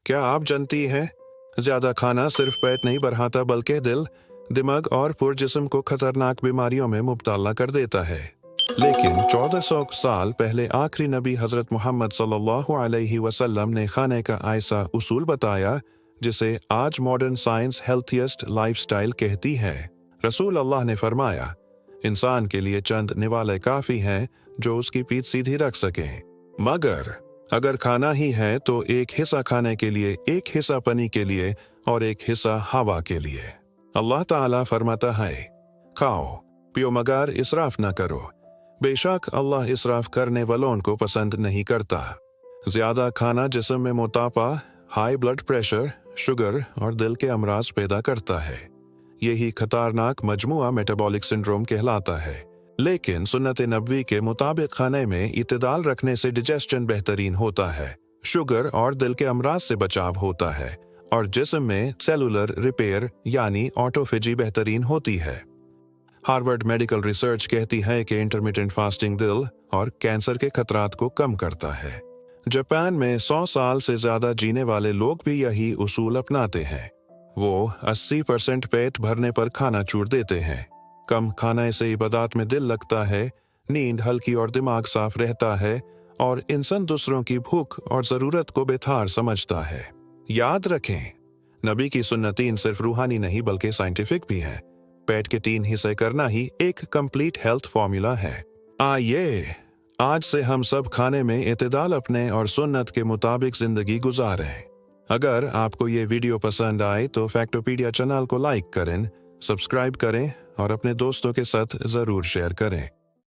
क्या आप जानती हैं, ज्यादा खाना सिर्फ पेट नहीं बढ़ाता बल्कि दिल, दिमाग और पूरे जिस्म को खतरनाक बीमारियों में मुब्तला कर देता है। लेकिन 1400 साल पहले आखिरी नबी हजरत मोहम्मद सल्लल्लाहु अलैहि वसल्लम ने खाने का ऐसा उसूल बताया जिसे आज मॉडर्न साइंस हेल्थीएस्ट लाइफस्टाइल कहती है। रसूल अल्लाह ने फरमाया, इंसान के लिए चंद निवाले काफी हैं जो उसकी पीठ सीधी रख सकें, मगर अगर खाना ही है तो एक हिस्सा खाने के लिए, एक हिस्सा पानी के लिए और एक हिस्सा हवा के लिए। अल्लाह ताला फरमाता है, खाओ पियो मगर इसराफ न करो, बेशक अल्लाह इसराफ करने वालों को पसंद नहीं करता। ज्यादा खाना जिस्म में मोटापा, हाई ब्लड प्रेशर, शुगर और दिल के अमराज पैदा करता है। यही खतरनाक मजमुआ मेटाबॉलिक सिंड्रोम कहलाता है। लेकिन सुन्नत नबवी के मुताबिक खाने में इत्तेदाल रखने से डिजेस्शन बेहतरीन होता है, शुगर और दिल के अमराज से बचाव होता है और जिस्म में सेलुलर रिपेयर यानी ऑटोफेजी बेहतरीन होती है। हार्वर्ड मेडिकल रिसर्च कहती है कि इंटरमिटेंट फास्टिंग दिल और कैंसर के खतरात को कम करता है। जापान में 100 साल से ज्यादा जीने वाले लोग भी यही उसूल अपनाते हैं। वो 80% पेट भरने पर खाना छोड़ देते हैं। कम खाने से इबादत में दिल लगता है, नींद हल्की और दिमाग साफ रहता है और इंसान दूसरों की भूख और ज़रूरत को बेथार समझता है। याद रखें, नबी की सुन्नतीन सिर्फ रूहानी नहीं बल्कि साइंटिफिक भी है। पेट के 3 हिस्से करना ही एक कंप्लीट हेल्थ फॉर्मूला है। आइए आज से हम सब खाने में इत्तेदाल अपने और सुन्नत के मुताबिक जिंदगी गुजारें। अगर आपको ये वीडियो पसंद आए तो फैक्टोपीडिया चैनल को लाइक करें, सब्सक्राइब करें और अपने दोस्तों के साथ ज़रूर शेयर करें।